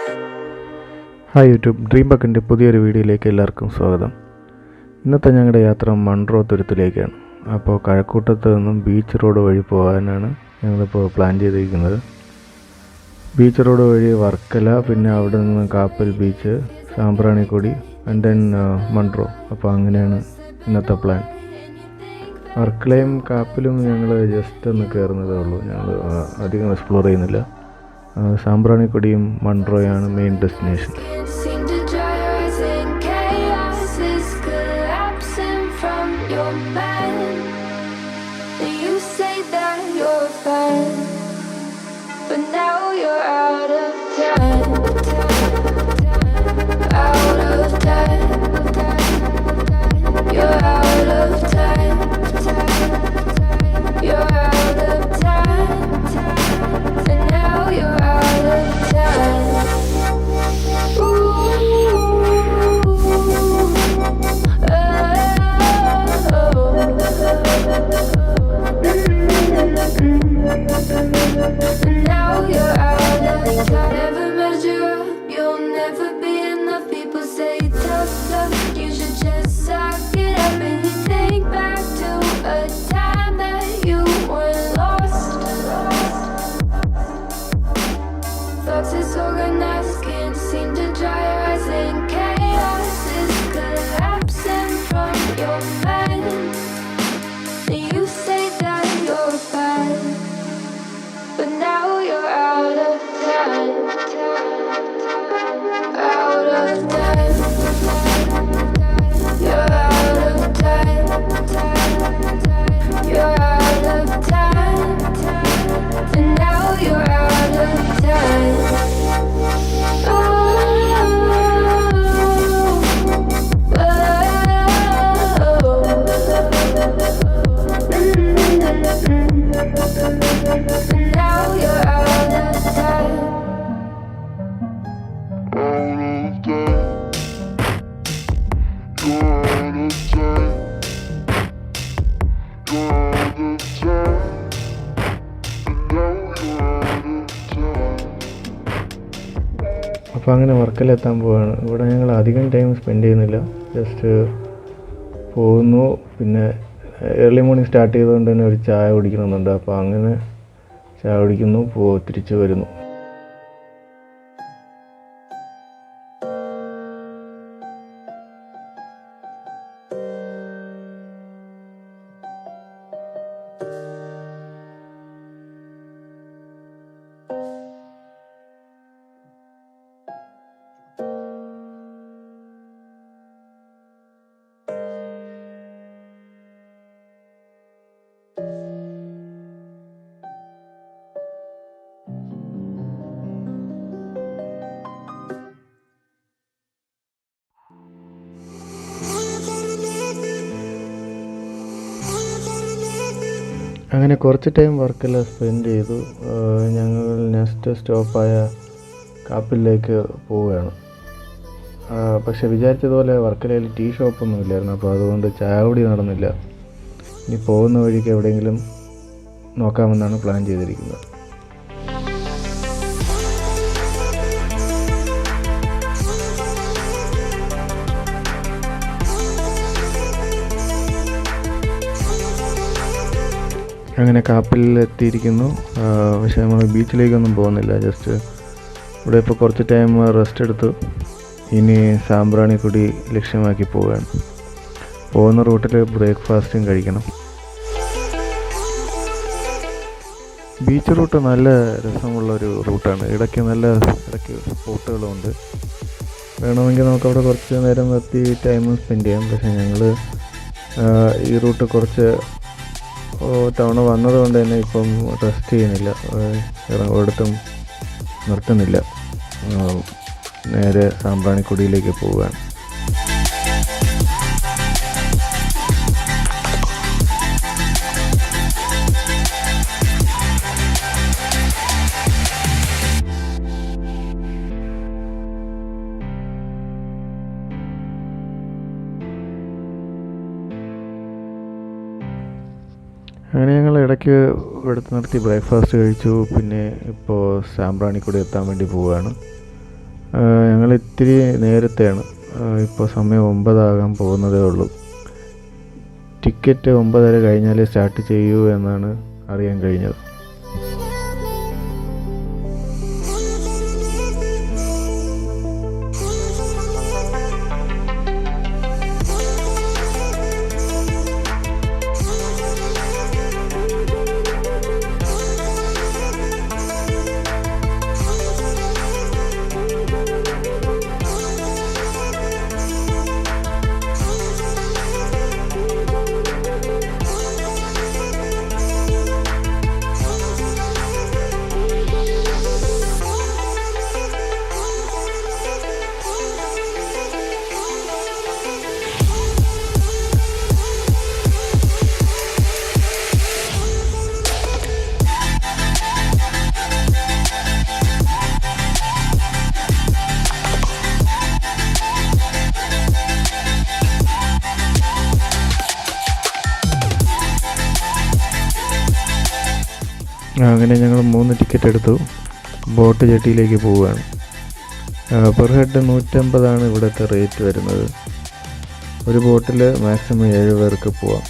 Hi YouTube, dream ബക്കിൻ്റെ പുതിയൊരു വീഡിയോയിലേക്ക് എല്ലാവർക്കും സ്വാഗതം. ഇന്നത്തെ ഞങ്ങളുടെ യാത്ര മൺട്രോ തുരുത്തിലേക്കാണ്. അപ്പോൾ കഴക്കൂട്ടത്ത് നിന്നും ബീച്ച് റോഡ് വഴി പോകാനാണ് ഞങ്ങളിപ്പോൾ പ്ലാൻ ചെയ്തിരിക്കുന്നത്. ബീച്ച് റോഡ് വഴി വർക്കല, പിന്നെ അവിടെ നിന്ന് Kappil beach, Sambranikodi and then Munroe. അപ്പോൾ അങ്ങനെയാണ് ഇന്നത്തെ പ്ലാൻ. വർക്കലയും കാപ്പലും ഞങ്ങൾ ജസ്റ്റ് ഒന്ന് കയറുന്നതേ ഉള്ളൂ. ഞങ്ങൾ അധികം എക്സ്പ്ലോർ ചെയ്യുന്നില്ല. സാമ്പ്രാണിക്കൊടിയും മൺട്രോയാണ് മെയിൻ ഡെസ്റ്റിനേഷൻ. അപ്പോൾ അങ്ങനെ വർക്കലെത്താൻ പോവുകയാണ്. ഇവിടെ ഞങ്ങൾ അധികം ടൈം സ്പെൻഡ് ചെയ്യുന്നില്ല, ജസ്റ്റ് പോകുന്നു. പിന്നെ ഏർലി മോർണിംഗ് സ്റ്റാർട്ട് ചെയ്തുകൊണ്ട് തന്നെ ഒരു ചായ കുടിക്കണമെന്നുണ്ട്. അപ്പോൾ അങ്ങനെ ചായ കുടിക്കുന്നു, തിരിച്ചു വരുന്നു. അങ്ങനെ കുറച്ച് ടൈം വർക്കെല്ലാം സ്പെൻഡ് ചെയ്തു. ഞങ്ങൾ നെക്സ്റ്റ് സ്റ്റോപ്പായ കാപ്പിലേക്ക് പോവുകയാണ്. പക്ഷെ വിചാരിച്ചതുപോലെ വർക്കലയിൽ ടീ ഷോപ്പൊന്നും ഇല്ലായിരുന്നു. അപ്പോൾ അതുകൊണ്ട് ചായ കുടി നടന്നില്ല. ഇനി പോകുന്ന വഴിക്ക് എവിടെയെങ്കിലും നോക്കാമെന്നാണ് പ്ലാൻ ചെയ്തിരിക്കുന്നത്. അങ്ങനെ കാപ്പിൽ എത്തിയിരിക്കുന്നു. പക്ഷേ നമ്മൾ ബീച്ചിലേക്കൊന്നും പോകുന്നില്ല. ജസ്റ്റ് ഇവിടെ ഇപ്പോൾ കുറച്ച് ടൈം റെസ്റ്റ് എടുത്തു. ഇനി സാമ്പ്രാണിക്കൊടി ലക്ഷ്യമാക്കി പോവുകയാണ്. പോകുന്ന റൂട്ടിൽ ബ്രേക്ക്ഫാസ്റ്റും കഴിക്കണം. ബീച്ച് റൂട്ട് നല്ല രസമുള്ളൊരു റൂട്ടാണ്. ഇടയ്ക്ക് സ്പോട്ടുകളുമുണ്ട്. വേണമെങ്കിൽ നമുക്കവിടെ കുറച്ച് നേരം നിർത്തി ടൈം സ്പെൻഡ് ചെയ്യാം. പക്ഷേ ഞങ്ങൾ ഈ റൂട്ട് കുറച്ച് തവണ വന്നതുകൊണ്ട് തന്നെ ഇപ്പം റെസ്റ്റ് ചെയ്യുന്നില്ല, ഒരിടത്തും നിർത്തുന്നില്ല. നേരെ സാമ്പ്രാണിക്കൊടിയിലേക്ക് പോവുകയാണ്. അങ്ങനെ ഞങ്ങൾ ഇടയ്ക്ക് എടുത്ത് നിർത്തി ബ്രേക്ക്ഫാസ്റ്റ് കഴിച്ചു. പിന്നെ ഇപ്പോൾ സാമ്പ്രാണിക്കൊടി എത്താൻ വേണ്ടി പോവുകയാണ്. ഞങ്ങൾ ഇത്തിരി നേരത്തെയാണ്, ഇപ്പോൾ സമയം 9 ആകാൻ പോകുന്നതേ ഉള്ളൂ. ടിക്കറ്റ് 9:30 കഴിഞ്ഞാലേ സ്റ്റാർട്ട് ചെയ്യൂ എന്നാണ് അറിയാൻ കഴിഞ്ഞത്. അങ്ങനെ ഞങ്ങൾ 3 ടിക്കറ്റ് എടുത്തു. ബോട്ട് ജെട്ടിയിലേക്ക് പോവുകയാണ്. പെർ ഹെഡ് 150 ഇവിടുത്തെ റേറ്റ് വരുന്നത്. ഒരു ബോട്ടിൽ മാക്സിമം 7 പേർക്ക് പോവാം.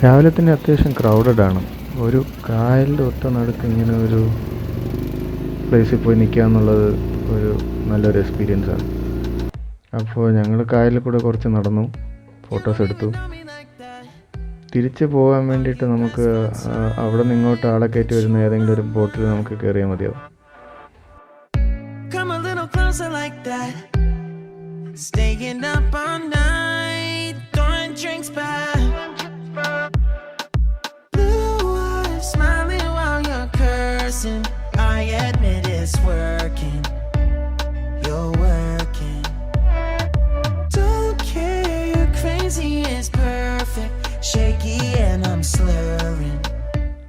രാവിലെ തന്നെ അത്യാവശ്യം ക്രൗഡഡാണ്. ഒരു കായലിൻ്റെ ഒത്ത നടുക്ക് ഇങ്ങനെ ഒരു പ്ലേസിൽ പോയി നിൽക്കുക എന്നുള്ളത് ഒരു നല്ലൊരു എക്സ്പീരിയൻസാണ്. അപ്പോൾ ഞങ്ങൾ കായലിൽ കൂടെ കുറച്ച് നടന്നു, ഫോട്ടോസ് എടുത്തു. തിരിച്ച് പോകാൻ വേണ്ടിയിട്ട് നമുക്ക് അവിടെ നിന്ന് ഇങ്ങോട്ട് ആളെ കയറ്റി വരുന്ന ഏതെങ്കിലും ഒരു ബോട്ടിൽ നമുക്ക് കയറിയാൽ മതിയാവും. I admit it's working. You're working. Don't care, you're crazy, it's perfect. Shaky and I'm slurring.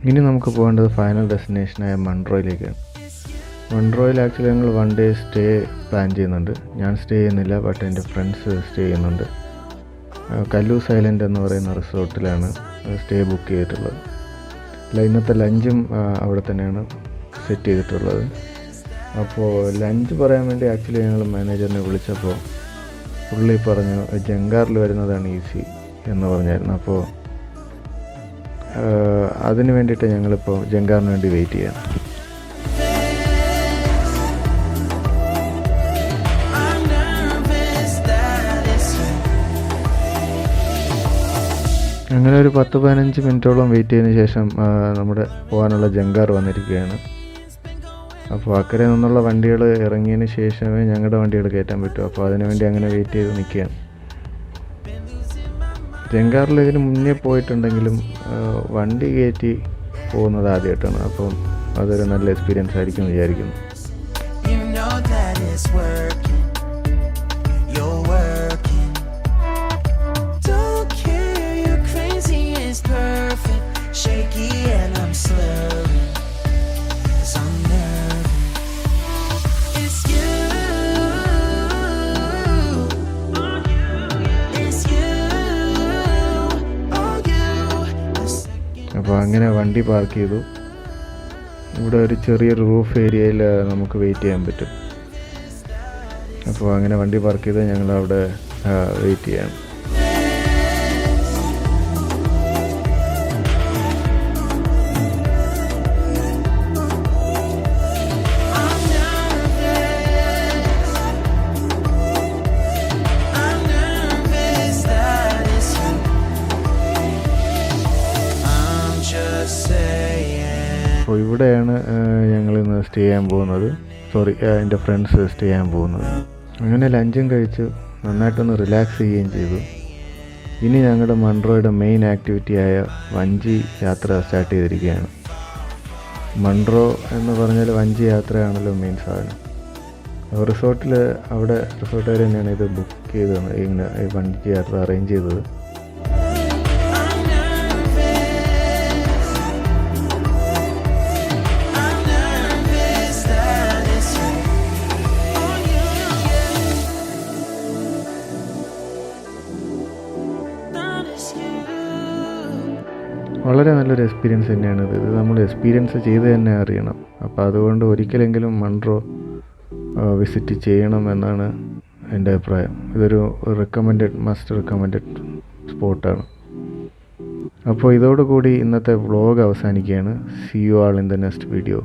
ഇനി നമുക്ക് പോകേണ്ടത് ഫൈനൽ ഡെസ്റ്റിനേഷനായ മൺട്രോയിലേക്കാണ്. മൺട്രോയിൽ ആക്ച്വലി ഞങ്ങൾ 1 ഡേ സ്റ്റേ പ്ലാൻ ചെയ്യുന്നുണ്ട്. ഞാൻ സ്റ്റേ ചെയ്യുന്നില്ല, ബട്ട് എൻ്റെ ഫ്രണ്ട്സ് സ്റ്റേ ചെയ്യുന്നുണ്ട്. കല്ലൂസ് ഐലൻഡ് എന്ന് പറയുന്ന റിസോർട്ടിലാണ് സ്റ്റേ ബുക്ക് ചെയ്തിട്ടുള്ളത്. ഇന്നത്തെ ലഞ്ചും അവിടെ തന്നെയാണ് സെറ്റ് ചെയ്തിട്ടുള്ളത്. അപ്പോൾ ലഞ്ച് പറയാൻ വേണ്ടി ആക്ച്വലി ഞങ്ങൾ മാനേജറിനെ വിളിച്ചപ്പോൾ പുള്ളി പറഞ്ഞു ജങ്കാറിൽ വരുന്നതാണ് ഈസി എന്ന് പറഞ്ഞായിരുന്നു. അപ്പോൾ അതിന് വേണ്ടിയിട്ട് ഞങ്ങളിപ്പോൾ ജങ്കാറിന് വേണ്ടി വെയിറ്റ് ചെയ്യാം. അങ്ങനെ ഒരു 10-15 മിനിറ്റോളം വെയിറ്റ് ചെയ്തതിന് ശേഷം നമ്മുടെ പോകാനുള്ള ജങ്കാർ വന്നിരിക്കുകയാണ്. അപ്പോൾ അക്കരെ നിന്നുള്ള വണ്ടികൾ ഇറങ്ങിയതിന് ശേഷമേ ഞങ്ങളുടെ വണ്ടികൾ കയറ്റാൻ പറ്റൂ. അപ്പോൾ അതിനുവേണ്ടി അങ്ങനെ വെയിറ്റ് ചെയ്ത് നിൽക്കുകയാണ്. ജങ്കാറിൽ ഇതിന് മുന്നേ പോയിട്ടുണ്ടെങ്കിലും വണ്ടി കയറ്റി പോകുന്നത് ആദ്യമായിട്ടാണ്. അപ്പം അതൊരു നല്ല എക്സ്പീരിയൻസ് ആയിരിക്കും വിചാരിക്കുന്നു. അപ്പോൾ അങ്ങനെ വണ്ടി പാർക്ക് ചെയ്തു. ഇവിടെ ഒരു ചെറിയൊരു റൂഫ് ഏരിയയിൽ നമുക്ക് വെയിറ്റ് ചെയ്യാൻ പറ്റും. അപ്പോൾ അങ്ങനെ വണ്ടി പാർക്ക് ചെയ്ത് ഞങ്ങളവിടെ വെയിറ്റ് ചെയ്യാണ്. അപ്പോൾ ഇവിടെയാണ് ഞങ്ങളിന്ന് സ്റ്റേ ചെയ്യാൻ പോകുന്നത്. എൻ്റെ ഫ്രണ്ട്സ് സ്റ്റേ ചെയ്യാൻ പോകുന്നത്. അങ്ങനെ ലഞ്ചും കഴിച്ചു, നന്നായിട്ടൊന്ന് റിലാക്സ് ചെയ്യുകയും ചെയ്തു. ഇനി ഞങ്ങളുടെ മൺട്രോയുടെ മെയിൻ ആക്ടിവിറ്റിയായ വഞ്ചി യാത്ര സ്റ്റാർട്ട് ചെയ്തിരിക്കുകയാണ്. മൺട്രോ എന്ന് പറഞ്ഞാൽ വഞ്ചി യാത്രയാണല്ലോ മെയിൻ സാധനം. റിസോർട്ടിൽ അവിടെ റിസോർട്ടുകാർ തന്നെയാണ് ഇത് ബുക്ക് ചെയ്തത്, ഇങ്ങനെ വഞ്ചി യാത്ര അറേഞ്ച് ചെയ്തത്. വളരെ നല്ലൊരു എക്സ്പീരിയൻസ് തന്നെയാണ് ഇത് നമ്മൾ എക്സ്പീരിയൻസ് ചെയ്ത് തന്നെ അറിയണം. അപ്പോൾ അതുകൊണ്ട് ഒരിക്കലെങ്കിലും മൺട്രോ വിസിറ്റ് ചെയ്യണം എന്നാണ് എൻ്റെ അഭിപ്രായം. ഇതൊരു മസ്റ്റ് റെക്കമെൻഡഡ് സ്പോട്ടാണ്. അപ്പോൾ ഇതോടുകൂടി ഇന്നത്തെ വ്ളോഗ് അവസാനിക്കുകയാണ്. See you all in the next video.